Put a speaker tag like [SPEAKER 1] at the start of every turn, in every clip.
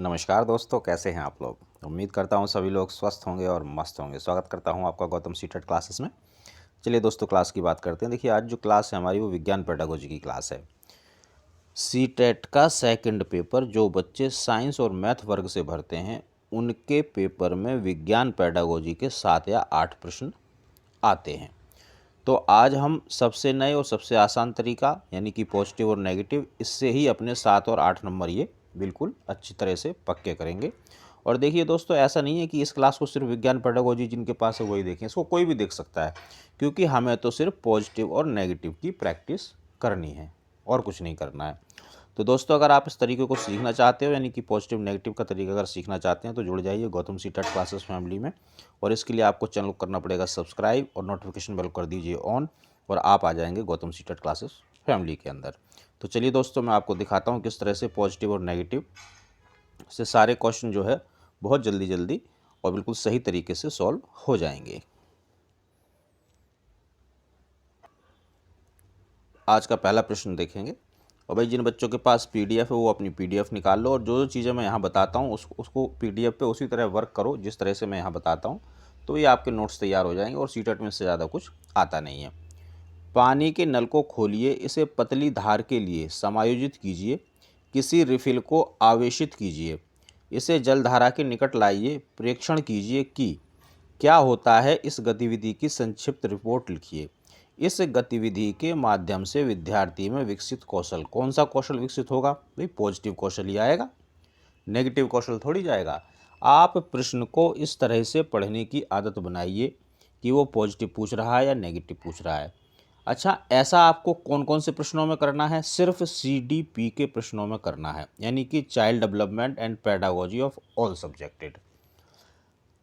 [SPEAKER 1] नमस्कार दोस्तों, कैसे हैं आप लोग। उम्मीद करता हूं सभी लोग स्वस्थ होंगे और मस्त होंगे। स्वागत करता हूं आपका गौतम सीटेट क्लासेस में। चलिए दोस्तों, क्लास की बात करते हैं। देखिए, आज जो क्लास है हमारी वो विज्ञान पेडागोजी की क्लास है। सीटेट का सेकंड पेपर जो बच्चे साइंस और मैथ वर्ग से भरते हैं उनके पेपर में विज्ञान पेडागोजी के 7 या 8 प्रश्न आते हैं। तो आज हम सबसे नए और सबसे आसान तरीका यानी कि पॉजिटिव और नेगेटिव, इससे ही अपने 7 और 8 नंबर ये बिल्कुल अच्छी तरह से पक्के करेंगे। और देखिए दोस्तों, ऐसा नहीं है कि इस क्लास को सिर्फ विज्ञान पेडागोजी जिनके पास है वही देखें, इसको कोई भी देख सकता है, क्योंकि हमें तो सिर्फ पॉजिटिव और नेगेटिव की प्रैक्टिस करनी है और कुछ नहीं करना है। तो दोस्तों, अगर आप इस तरीके को सीखना चाहते हो यानी कि पॉजिटिव नेगेटिव का तरीका अगर सीखना चाहते हैं तो जुड़ जाइए गौतम सीटेट क्लासेस फैमिली में। और इसके लिए आपको चैनल को करना पड़ेगा सब्सक्राइब और नोटिफिकेशन बेल कर दीजिए ऑन, और आप आ जाएंगे गौतम सीटेट क्लासेस फैमिली के अंदर। तो चलिए दोस्तों, मैं आपको दिखाता हूँ किस तरह से पॉजिटिव और नेगेटिव से सारे क्वेश्चन जो है बहुत जल्दी जल्दी और बिल्कुल सही तरीके से सॉल्व हो जाएंगे। आज का पहला प्रश्न देखेंगे। और भाई, जिन बच्चों के पास पीडीएफ है वो अपनी पीडीएफ निकाल लो और जो जो चीज़ें मैं यहाँ बताता हूँ उसको पीडीएफ पे उसी तरह वर्क करो जिस तरह से मैं यहाँ बताता हूँ, तो ये आपके नोट्स तैयार हो जाएंगे। और सीटेट में इससे ज़्यादा कुछ आता नहीं है। पानी के नल को खोलिए, इसे पतली धार के लिए समायोजित कीजिए, किसी रिफिल को आवेशित कीजिए, इसे जलधारा के निकट लाइए, प्रेक्षण कीजिए कि क्या होता है, इस गतिविधि की संक्षिप्त रिपोर्ट लिखिए। इस गतिविधि के माध्यम से विद्यार्थी में विकसित कौशल, कौन सा कौशल विकसित होगा भाई? पॉजिटिव कौशल ही आएगा, नेगेटिव कौशल थोड़ी जाएगा। आप प्रश्न को इस तरह से पढ़ने की आदत बनाइए कि वो पॉजिटिव पूछ रहा है या नेगेटिव पूछ रहा है। अच्छा, ऐसा आपको कौन कौन से प्रश्नों में करना है? सिर्फ CDP के प्रश्नों में करना है, यानी कि child development and pedagogy of all subjected.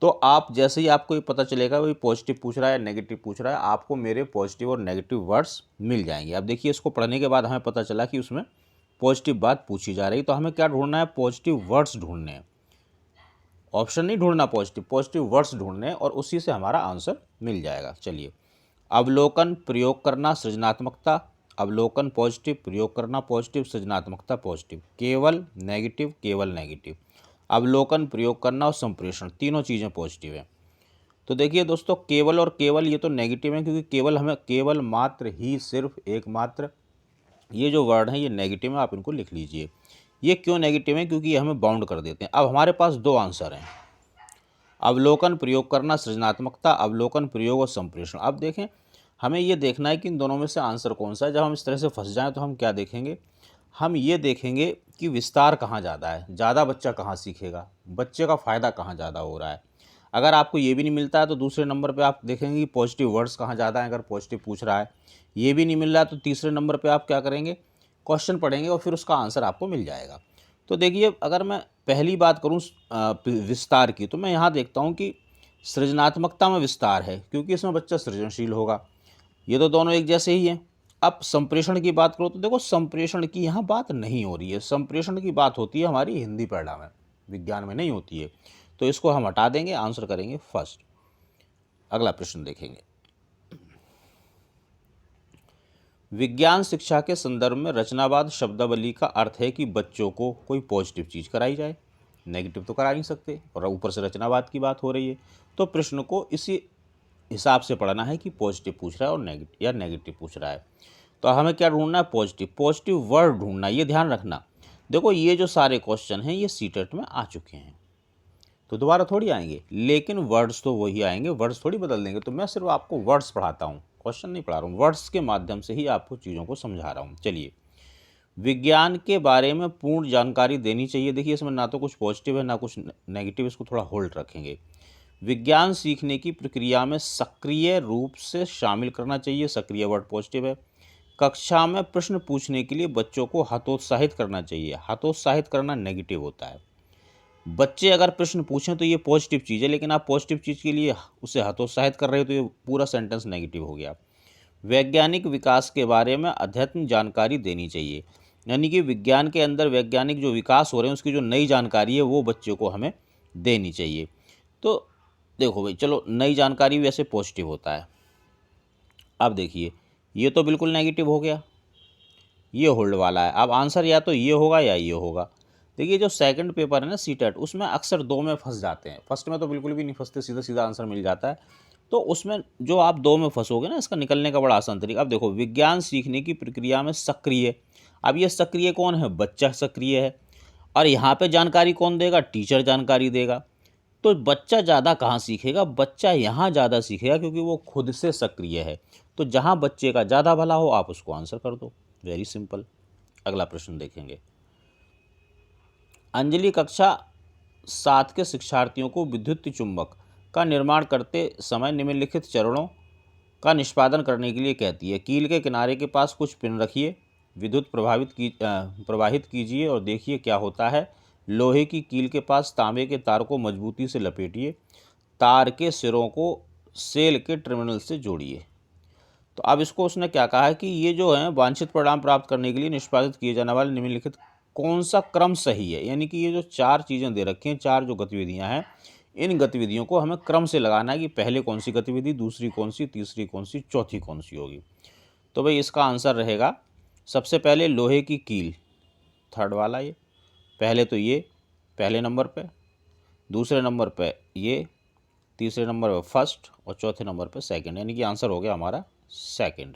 [SPEAKER 1] तो आप जैसे ही आपको ये पता चलेगा भाई पॉजिटिव पूछ रहा है नेगेटिव पूछ रहा है, आपको मेरे पॉजिटिव और नेगेटिव वर्ड्स मिल जाएंगे। अब देखिए, इसको पढ़ने के बाद हमें पता चला कि उसमें पॉजिटिव बात पूछी जा रही, तो हमें क्या ढूंढना है? पॉजिटिव वर्ड्स ढूंढने हैं। ऑप्शन नहीं ढूंढना, पॉजिटिव पॉजिटिव वर्ड्स ढूंढने हैं और उसी से हमारा आंसर मिल जाएगा। चलिए, अवलोकन, प्रयोग करना, सृजनात्मकता। अवलोकन पॉजिटिव, प्रयोग करना पॉजिटिव, सृजनात्मकता पॉजिटिव। केवल नेगेटिव, केवल नेगेटिव। अवलोकन, प्रयोग करना और संप्रेषण, तीनों चीज़ें पॉजिटिव हैं। तो देखिए दोस्तों, केवल और केवल ये तो नेगेटिव है, क्योंकि केवल हमें केवल मात्र ही, सिर्फ एकमात्र, ये जो वर्ड हैं ये नेगेटिव है, आप इनको लिख लीजिए। ये क्यों नेगेटिव है? क्योंकि ये हमें बाउंड कर देते हैं। अब हमारे पास दो आंसर हैं, अवलोकन, प्रयोग करना, सृजनात्मकता, अवलोकन, प्रयोग और संप्रेषण। अब देखें, हमें ये देखना है कि इन दोनों में से आंसर कौन सा है। जब हम इस तरह से फंस जाएं तो हम क्या देखेंगे? हम ये देखेंगे कि विस्तार कहाँ ज़्यादा है, ज़्यादा बच्चा कहाँ सीखेगा, बच्चे का फ़ायदा कहाँ ज़्यादा हो रहा है। अगर आपको ये भी नहीं मिलता है तो दूसरे नंबर पे आप देखेंगे कि पॉजिटिव वर्ड्स कहाँ ज़्यादा हैं, अगर पॉजिटिव पूछ रहा है। ये भी नहीं मिल रहा है तो तीसरे नंबर पे आप क्या करेंगे? क्वेश्चन पढ़ेंगे और फिर उसका आंसर आपको मिल जाएगा। तो देखिए, अगर मैं पहली बात करूँ विस्तार की, तो मैं यहाँ देखता हूँ कि सृजनात्मकता में विस्तार है, क्योंकि इसमें बच्चा सृजनशील होगा। ये तो दोनों एक जैसे ही हैं। अब संप्रेषण की बात करो तो देखो, संप्रेषण की यहाँ बात नहीं हो रही है। संप्रेषण की बात होती है हमारी हिंदी पैडा में, विज्ञान में नहीं होती है। तो इसको हम हटा देंगे, आंसर करेंगे फर्स्ट। अगला प्रश्न देखेंगे। विज्ञान शिक्षा के संदर्भ में रचनावाद शब्दावली का अर्थ है कि बच्चों को कोई पॉजिटिव चीज़ कराई जाए, नेगेटिव तो करा नहीं सकते, और ऊपर से रचनावाद की बात हो रही है। तो प्रश्न को इसी हिसाब से पढ़ना है कि पॉजिटिव पूछ रहा है और नेगेटिव या नेगेटिव पूछ रहा है। तो हमें क्या ढूंढना है? पॉजिटिव, पॉजिटिव वर्ड ढूंढना है। ये ध्यान रखना। देखो, ये जो सारे क्वेश्चन हैं ये सीटेट में आ चुके हैं, तो दोबारा थोड़ी आएंगे, लेकिन वर्ड्स तो वही आएंगे, वर्ड्स थोड़ी बदल देंगे। तो मैं सिर्फ आपको वर्ड्स पढ़ाता हूँ, क्वेश्चन नहीं पढ़ा रहा हूँ। वर्ड्स के माध्यम से ही आपको चीज़ों को समझा रहा हूँ। चलिए, विज्ञान के बारे में पूर्ण जानकारी देनी चाहिए। देखिए, इसमें ना तो कुछ पॉजिटिव है ना कुछ नेगेटिव, इसको थोड़ा होल्ड रखेंगे। विज्ञान सीखने की प्रक्रिया में सक्रिय रूप से शामिल करना चाहिए, सक्रिय वर्ड पॉजिटिव है। कक्षा में प्रश्न पूछने के लिए बच्चों को हतोत्साहित करना चाहिए, हतोत्साहित करना नेगेटिव होता है। बच्चे अगर प्रश्न पूछें तो ये पॉजिटिव चीज़ है, लेकिन आप पॉजिटिव चीज़ के लिए उसे हतोत्साहित कर रहे हो तो ये पूरा सेंटेंस नेगेटिव हो गया। वैज्ञानिक विकास के बारे में अद्यतन जानकारी देनी चाहिए, यानी कि विज्ञान के अंदर वैज्ञानिक जो विकास हो रहे हैं उसकी जो नई जानकारी है वो बच्चों को हमें देनी चाहिए। तो देखो भाई, चलो, नई जानकारी वैसे पॉजिटिव होता है। अब देखिए, ये तो बिल्कुल नेगेटिव हो गया, ये होल्ड वाला है। अब आंसर या तो ये होगा या ये होगा। देखिए जो सेकंड पेपर है ना सीटेट, उसमें अक्सर 2 में फंस जाते हैं। फर्स्ट में तो बिल्कुल भी नहीं फंसते, सीधा सीधा आंसर मिल जाता है। तो उसमें जो आप 2 में फंसोगे ना, इसका निकलने का बड़ा आसान तरीका, अब देखो विज्ञान सीखने की प्रक्रिया में सक्रिय, अब ये सक्रिय कौन है? बच्चा सक्रिय है। और यहाँ पे जानकारी कौन देगा? टीचर जानकारी देगा। तो बच्चा ज़्यादा कहाँ सीखेगा? बच्चा यहाँ ज़्यादा सीखेगा क्योंकि वो खुद से सक्रिय है। तो जहाँ बच्चे का ज़्यादा भला हो आप उसको आंसर कर दो, वेरी सिंपल। अगला प्रश्न देखेंगे। अंजलि कक्षा 7 के शिक्षार्थियों को विद्युत चुंबक का निर्माण करते समय निम्नलिखित चरणों का निष्पादन करने के लिए कहती है। कील के किनारे के पास कुछ पिन रखिए, विद्युत प्रवाहित कीजिए और देखिए क्या होता है। लोहे की कील के पास तांबे के तार को मजबूती से लपेटिए, तार के सिरों को सेल के टर्मिनल से जोड़िए। तो अब इसको उसने क्या कहा है कि ये जो है वांछित परिणाम प्राप्त करने के लिए निष्पादित किए जाने वाले निम्नलिखित कौन सा क्रम सही है। यानी कि ये जो 4 चीज़ें दे रखी हैं, 4 जो गतिविधियां हैं, इन गतिविधियों को हमें क्रम से लगाना है कि पहले कौन सी गतिविधि, दूसरी कौन सी, तीसरी कौन सी, चौथी कौन सी होगी। तो भाई इसका आंसर रहेगा सबसे पहले लोहे की कील, थर्ड वाला ये, पहले तो ये पहले नंबर पे, दूसरे नंबर पे ये, तीसरे नंबर पे फर्स्ट और चौथे नंबर पे सेकंड, यानी कि आंसर हो गया हमारा सेकंड।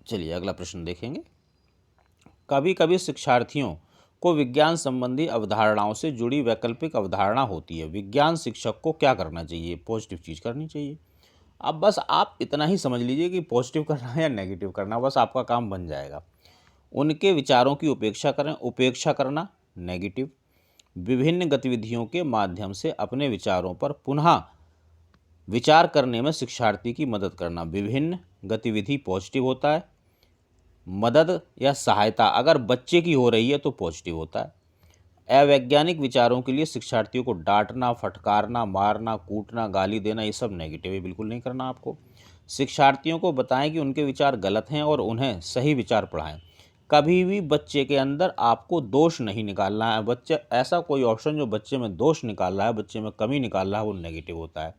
[SPEAKER 1] चलिए अगला प्रश्न देखेंगे। कभी कभी शिक्षार्थियों को विज्ञान संबंधी अवधारणाओं से जुड़ी वैकल्पिक अवधारणा होती है, विज्ञान शिक्षक को क्या करना चाहिए? पॉजिटिव चीज़ करनी चाहिए। अब बस आप इतना ही समझ लीजिए कि पॉजिटिव करना है या नेगेटिव करना, बस आपका काम बन जाएगा। उनके विचारों की उपेक्षा करें, उपेक्षा करना नेगेटिव। विभिन्न गतिविधियों के माध्यम से अपने विचारों पर पुनः विचार करने में शिक्षार्थी की मदद करना, विभिन्न गतिविधि पॉजिटिव होता है। मदद या सहायता अगर बच्चे की हो रही है तो पॉजिटिव होता है। अवैज्ञानिक विचारों के लिए शिक्षार्थियों को डांटना, फटकारना, मारना, कूटना, गाली देना, ये सब नेगेटिव है, बिल्कुल नहीं करना आपको। शिक्षार्थियों को बताएं कि उनके विचार गलत हैं और उन्हें सही विचार पढ़ाएं। कभी भी बच्चे के अंदर आपको दोष नहीं निकालना है। बच्चे ऐसा कोई ऑप्शन जो बच्चे में दोष निकाल रहा है, बच्चे में कमी निकाल रहा है, वो नेगेटिव होता है।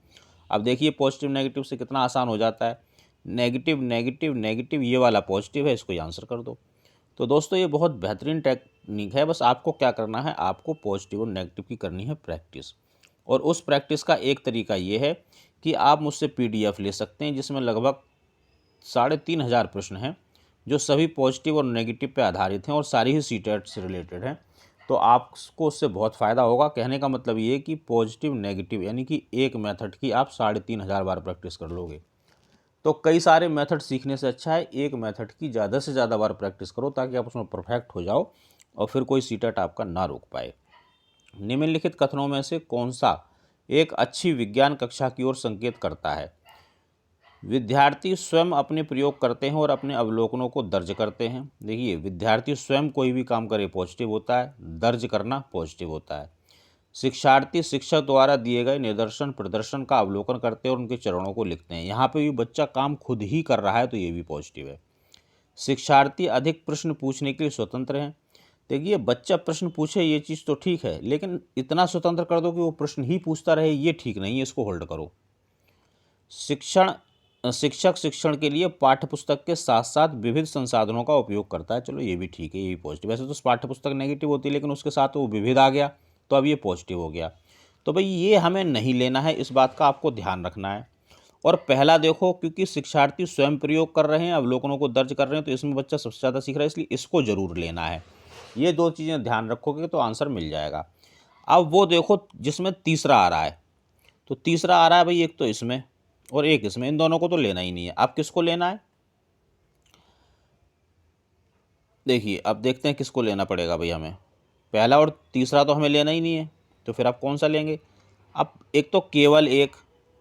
[SPEAKER 1] अब देखिए पॉजिटिव नेगेटिव से कितना आसान हो जाता है। नेगेटिव नेगेटिव नेगेटिव, ये वाला पॉजिटिव है, इसको आंसर कर दो। तो दोस्तों ये बहुत बेहतरीन टेक्निक है। बस आपको क्या करना है, आपको पॉजिटिव और नेगेटिव की करनी है प्रैक्टिस। और उस प्रैक्टिस का एक तरीका ये है कि आप मुझसे पीडीएफ ले सकते हैं जिसमें लगभग 3500 प्रश्न हैं जो सभी पॉजिटिव और नेगेटिव पे आधारित हैं और सारी ही सीटेट से रिलेटेड हैं। तो आपको उससे बहुत फ़ायदा होगा। कहने का मतलब ये कि पॉजिटिव नेगेटिव यानी कि एक मेथड की आप 3500 बार प्रैक्टिस कर लोगे। तो कई सारे मेथड सीखने से अच्छा है एक मेथड की ज़्यादा से ज़्यादा बार प्रैक्टिस करो ताकि आप उसमें परफेक्ट हो जाओ और फिर कोई सीटेट आपका ना रोक पाए। निम्नलिखित कथनों में से कौन सा एक अच्छी विज्ञान कक्षा की ओर संकेत करता है? विद्यार्थी स्वयं अपने प्रयोग करते हैं और अपने अवलोकनों को दर्ज करते हैं। देखिए विद्यार्थी स्वयं कोई भी काम करे पॉजिटिव होता है, दर्ज करना पॉजिटिव होता है। शिक्षार्थी शिक्षक द्वारा दिए गए निदर्शन प्रदर्शन का अवलोकन करते हैं और उनके चरणों को लिखते हैं। यहाँ पे भी बच्चा काम खुद ही कर रहा है तो ये भी पॉजिटिव है। शिक्षार्थी अधिक प्रश्न पूछने के लिए स्वतंत्र हैं। देखिए बच्चा प्रश्न पूछे ये चीज़ तो ठीक है, लेकिन इतना स्वतंत्र कर दो कि वो प्रश्न ही पूछता रहे, ये ठीक नहीं है, इसको होल्ड करो। शिक्षक शिक्षण के लिए पाठ्यपुस्तक के साथ साथ विविध संसाधनों का उपयोग करता है। चलो ये भी ठीक है, ये भी पॉजिटिव। वैसे तो पाठ्यपुस्तक नेगेटिव होती है लेकिन उसके साथ वो विविध आ गया तो अब ये पॉजिटिव हो गया। तो भाई ये हमें नहीं लेना है, इस बात का आपको ध्यान रखना है। और पहला देखो, क्योंकि शिक्षार्थी स्वयं प्रयोग कर रहे हैं, अवलोकनों को दर्ज कर रहे हैं, तो इसमें बच्चा सबसे ज़्यादा सीख रहा है, इसलिए इसको ज़रूर लेना है। ये 2 चीज़ें ध्यान रखोगे तो आंसर मिल जाएगा। अब वो देखो जिसमें तीसरा आ रहा है, तो तीसरा आ रहा है भाई एक तो इसमें और एक इसमें, इन दोनों को तो लेना ही नहीं है। अब किसको लेना है? देखिए अब देखते हैं किसको लेना पड़ेगा भाई हमें। पहला और तीसरा तो हमें लेना ही नहीं है, तो फिर आप कौन सा लेंगे? अब एक तो केवल एक,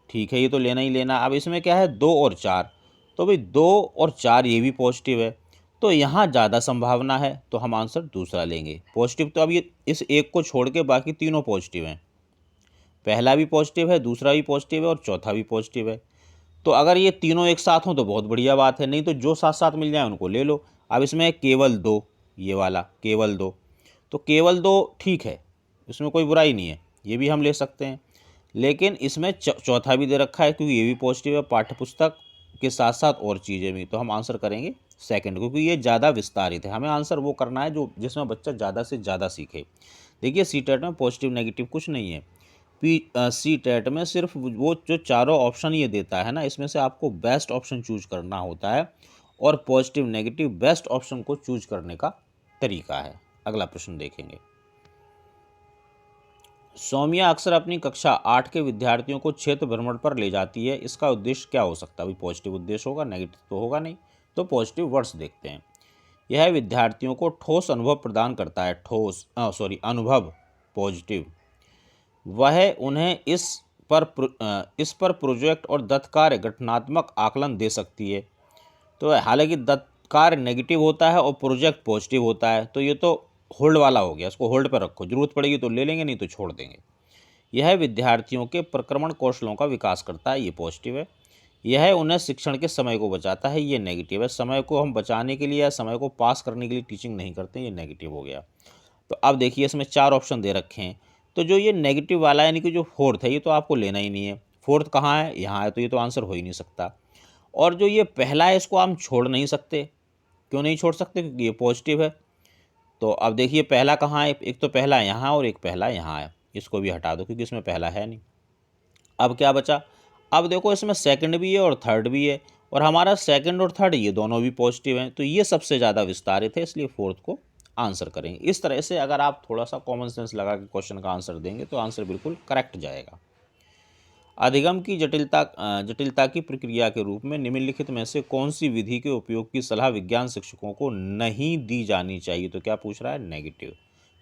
[SPEAKER 1] ठीक है, ये तो लेना ही लेना। अब इसमें क्या है 2 और 4, तो भाई 2 और 4 ये भी पॉजिटिव है, तो यहाँ ज़्यादा संभावना है, तो हम आंसर दूसरा लेंगे पॉजिटिव। तो अब ये इस एक को छोड़ के बाकी तीनों पॉजिटिव हैं। पहला भी पॉजिटिव है, दूसरा भी पॉजिटिव है और चौथा भी पॉजिटिव है। तो अगर ये तीनों एक साथ हों तो बहुत बढ़िया बात है, नहीं तो जो साथ साथ मिल जाए उनको ले लो। अब इसमें केवल 2, ये वाला केवल 2, तो केवल 2 ठीक है, इसमें कोई बुराई नहीं है, ये भी हम ले सकते हैं। लेकिन इसमें चौथा भी दे रखा है क्योंकि ये भी पॉजिटिव है, पाठ्यपुस्तक के साथ साथ और चीज़ें भी, तो हम आंसर करेंगे सेकंड, क्योंकि ये ज़्यादा विस्तारित है। हमें आंसर वो करना है जो जिसमें बच्चा ज़्यादा से ज़्यादा सीखे। देखिए सीटेट में पॉजिटिव नेगेटिव कुछ नहीं है। सीटेट में सिर्फ वो जो चारों ऑप्शन ये देता है ना, इसमें से आपको बेस्ट ऑप्शन चूज करना होता है, और पॉजिटिव नेगेटिव बेस्ट ऑप्शन को चूज करने का तरीका है। अगला प्रश्न देखेंगे। सौम्या अक्सर अपनी कक्षा 8 के विद्यार्थियों को क्षेत्र भ्रमण पर ले जाती है, इसका उद्देश्य क्या हो सकता है? अभी पॉजिटिव उद्देश्य होगा, नेगेटिव तो होगा नहीं। तो पॉजिटिव वर्ड्स देखते हैं। यह विद्यार्थियों को ठोस अनुभव प्रदान करता है। अनुभव पॉजिटिव। वह उन्हें इस पर प्रोजेक्ट और दत्त कार्य घटनात्मक आकलन दे सकती है। तो हालांकि दत्त कार्य नेगेटिव होता है और प्रोजेक्ट पॉजिटिव होता है, तो ये तो होल्ड वाला हो गया, इसको होल्ड पर रखो, जरूरत पड़ेगी तो ले लेंगे, नहीं तो छोड़ देंगे। यह विद्यार्थियों के प्रक्रमण कौशलों का विकास करता है, ये पॉजिटिव है। यह उन्हें शिक्षण के समय को बचाता है, ये नेगेटिव है। समय को हम बचाने के लिए या समय को पास करने के लिए टीचिंग नहीं करते, ये नेगेटिव हो गया। तो अब देखिए इसमें 4 ऑप्शन दे रखे हैं, तो जो ये नेगेटिव वाला यानी कि जो फोर्थ है, ये तो आपको लेना ही नहीं है। फोर्थ कहाँ है? यहाँ है, तो ये तो आंसर हो ही नहीं सकता। और जो ये पहला है, इसको हम छोड़ नहीं सकते। क्यों नहीं छोड़ सकते? क्योंकि ये पॉजिटिव है। तो अब देखिए पहला कहाँ है, एक तो पहला यहाँ और एक पहला यहाँ है, इसको भी हटा दो क्योंकि इसमें पहला है नहीं। अब क्या बचा? अब देखो इसमें सेकंड भी है और थर्ड भी है, और हमारा सेकंड और थर्ड ये दोनों भी पॉजिटिव हैं, तो ये सबसे ज़्यादा विस्तारित है, इसलिए फोर्थ को आंसर करेंगे। इस तरह से अगर आप थोड़ा सा कॉमन सेंस लगा के क्वेश्चन का आंसर देंगे तो आंसर बिल्कुल करेक्ट जाएगा। अधिगम की जटिलता की प्रक्रिया के रूप में निम्नलिखित में से कौन सी विधि के उपयोग की सलाह विज्ञान शिक्षकों को नहीं दी जानी चाहिए? तो क्या पूछ रहा है? नेगेटिव।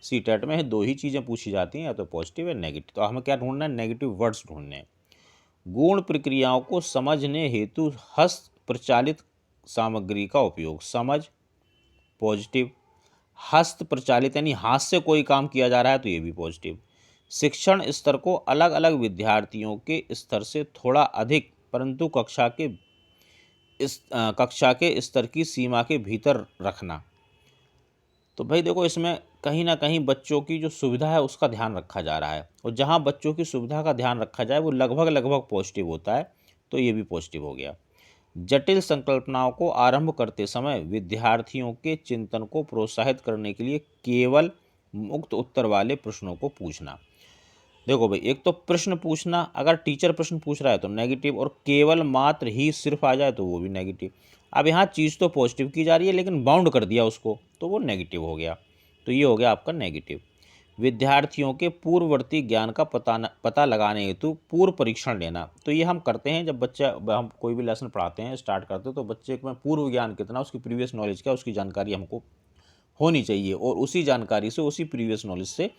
[SPEAKER 1] सीटेट में 2 ही चीज़ें पूछी जाती हैं, या तो पॉजिटिव या नेगेटिव। तो हमें क्या ढूंढना है? नेगेटिव वर्ड्स ढूंढने हैं। गुण प्रक्रियाओं को समझने हेतु हस्त प्रचालित सामग्री का उपयोग। समझ पॉजिटिव। हस्त प्रचालित यानी हाथ से कोई काम किया जा रहा है, तो ये भी पॉजिटिव। शिक्षण स्तर को अलग अलग विद्यार्थियों के स्तर से थोड़ा अधिक परंतु कक्षा के स्तर की सीमा के भीतर रखना। तो भाई देखो इसमें कहीं ना कहीं बच्चों की जो सुविधा है उसका ध्यान रखा जा रहा है, और जहाँ बच्चों की सुविधा का ध्यान रखा जाए वो लगभग पॉजिटिव होता है, तो ये भी पॉजिटिव हो गया। जटिल संकल्पनाओं को आरंभ करते समय विद्यार्थियों के चिंतन को प्रोत्साहित करने के लिए केवल मुक्त उत्तर वाले प्रश्नों को पूछना। देखो भाई, एक तो प्रश्न पूछना, अगर टीचर प्रश्न पूछ रहा है तो नेगेटिव, और केवल मात्र ही सिर्फ आ जाए तो वो भी नेगेटिव। अब यहाँ चीज़ तो पॉजिटिव की जा रही है लेकिन बाउंड कर दिया उसको, तो वो नेगेटिव हो गया। तो ये हो गया आपका नेगेटिव। विद्यार्थियों के पूर्ववर्ती ज्ञान का पता लगाने हेतु पूर्व परीक्षण लेना। तो ये हम करते हैं जब हम कोई भी लेसन पढ़ाते हैं, स्टार्ट करते हैं, तो बच्चे में पूर्व ज्ञान कितना, उसकी प्रीवियस नॉलेज क्या, उसकी जानकारी हमको होनी चाहिए, और उसी जानकारी से, उसी प्रीवियस नॉलेज से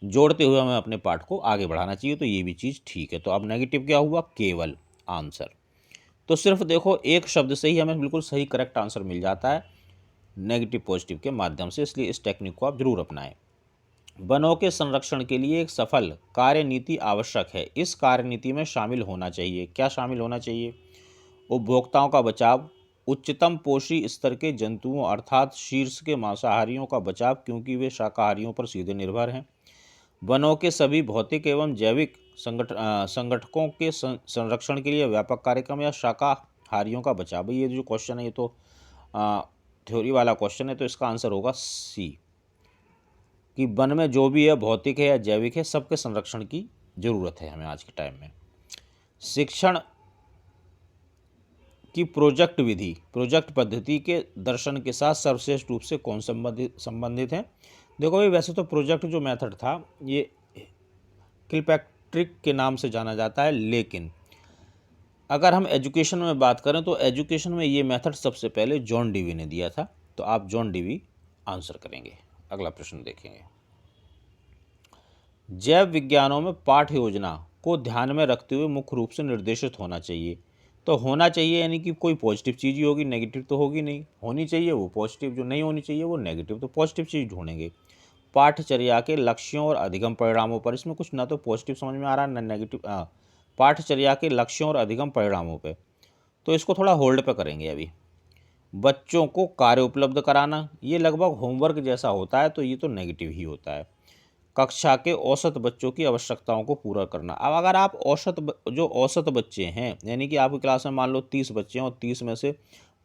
[SPEAKER 1] जोड़ते हुए हमें अपने पाठ को आगे बढ़ाना चाहिए। तो ये भी चीज़ ठीक है। तो अब नेगेटिव क्या हुआ? केवल आंसर। तो सिर्फ देखो एक शब्द से ही हमें बिल्कुल सही करेक्ट आंसर मिल जाता है नेगेटिव पॉजिटिव के माध्यम से, इसलिए इस टेक्निक को आप जरूर अपनाएं। वनों के संरक्षण के लिए एक सफल कार्यनीति आवश्यक है। इस कार्यनीति में शामिल होना चाहिए, क्या शामिल होना चाहिए? उपभोक्ताओं का बचाव, उच्चतम पोषी स्तर के जंतुओं अर्थात शीर्ष के मांसाहारियों का बचाव क्योंकि वे शाकाहारियों पर सीधे निर्भर हैं। वनों के सभी भौतिक एवं जैविक संगठकों के संरक्षण के लिए व्यापक कार्यक्रम या शाकाहारियों का बचाव। ये जो क्वेश्चन है ये तो थ्योरी वाला क्वेश्चन है, तो इसका आंसर होगा सी, कि वन में जो भी है भौतिक है या जैविक है, सबके संरक्षण की जरूरत है हमें आज के टाइम में। शिक्षण की प्रोजेक्ट विधि, प्रोजेक्ट पद्धति के दर्शन के साथ सर्वश्रेष्ठ रूप से कौन संबंधित है? देखो भाई, वैसे तो प्रोजेक्ट जो मेथड था ये किलपैट्रिक के नाम से जाना जाता है, लेकिन अगर हम एजुकेशन में बात करें तो एजुकेशन में ये मेथड सबसे पहले जॉन डीवी ने दिया था, तो आप जॉन डीवी आंसर करेंगे। अगला प्रश्न देखेंगे। जैव विज्ञानों में पाठ योजना को ध्यान में रखते हुए मुख्य रूप से निर्देशित होना चाहिए। तो होना चाहिए यानी कि कोई पॉजिटिव चीज़ ही होगी, नेगेटिव तो होगी नहीं। होनी चाहिए वो पॉजिटिव, जो नहीं होनी चाहिए वो नेगेटिव, तो पॉजिटिव चीज़ ढूंढेंगे। पाठचर्या के लक्ष्यों और अधिगम परिणामों पर, इसमें कुछ ना तो पॉजिटिव समझ में आ रहा है ना नेगेटिव। पाठचर्या के लक्ष्यों और अधिगम परिणामों पे, तो इसको थोड़ा होल्ड पे करेंगे अभी। बच्चों को कार्य उपलब्ध कराना, ये लगभग होमवर्क जैसा होता है, तो ये तो नेगेटिव ही होता है। कक्षा के औसत बच्चों की आवश्यकताओं को पूरा करना। अब अगर आप जो औसत बच्चे हैं, यानी कि आपकी क्लास में मान लो 30 बच्चे हैं और 30 में से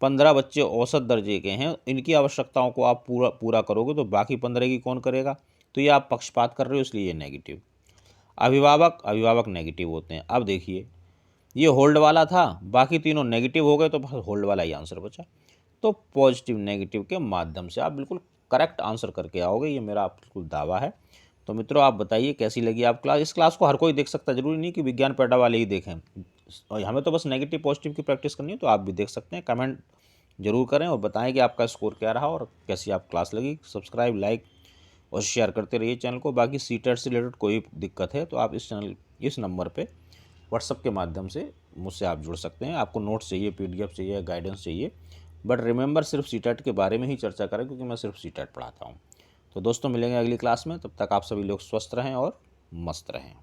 [SPEAKER 1] 15 बच्चे औसत दर्जे के हैं, इनकी आवश्यकताओं को आप पूरा करोगे तो बाकी 15 की कौन करेगा? तो ये आप पक्षपात कर रहे हो, इसलिए ये नेगेटिव। अभिभावक नेगेटिव होते हैं। अब देखिए, ये होल्ड वाला था, बाकी तीनों नेगेटिव हो गए तो बस होल्ड वाला ही आंसर बचा। तो पॉजिटिव नेगेटिव के माध्यम से आप बिल्कुल करेक्ट आंसर करके आओगे, ये मेरा बिल्कुल दावा है। तो मित्रों, आप बताइए कैसी लगी आप क्लास। इस क्लास को हर कोई देख सकता है, जरूरी नहीं कि विज्ञान पैडा वाले ही देखें, और हमें तो बस नेगेटिव पॉजिटिव की प्रैक्टिस करनी है। तो आप भी देख सकते हैं। कमेंट जरूर करें और बताएं कि आपका स्कोर क्या रहा और कैसी आप क्लास लगी। सब्सक्राइब, लाइक और शेयर करते रहिए चैनल को। बाकी सीटेट से रिलेटेड कोई दिक्कत है तो आप इस नंबर पे व्हाट्सएप के माध्यम से मुझसे आप जुड़ सकते हैं। आपको नोट्स चाहिए, पीडीएफ चाहिए, गाइडेंस चाहिए, बट रिमेंबर सिर्फ सीटेट के बारे में ही चर्चा करें, क्योंकि मैं सिर्फ सीटेट पढ़ाता हूँ। तो दोस्तों, मिलेंगे अगली क्लास में। तब तक आप सभी लोग स्वस्थ रहें और मस्त रहें।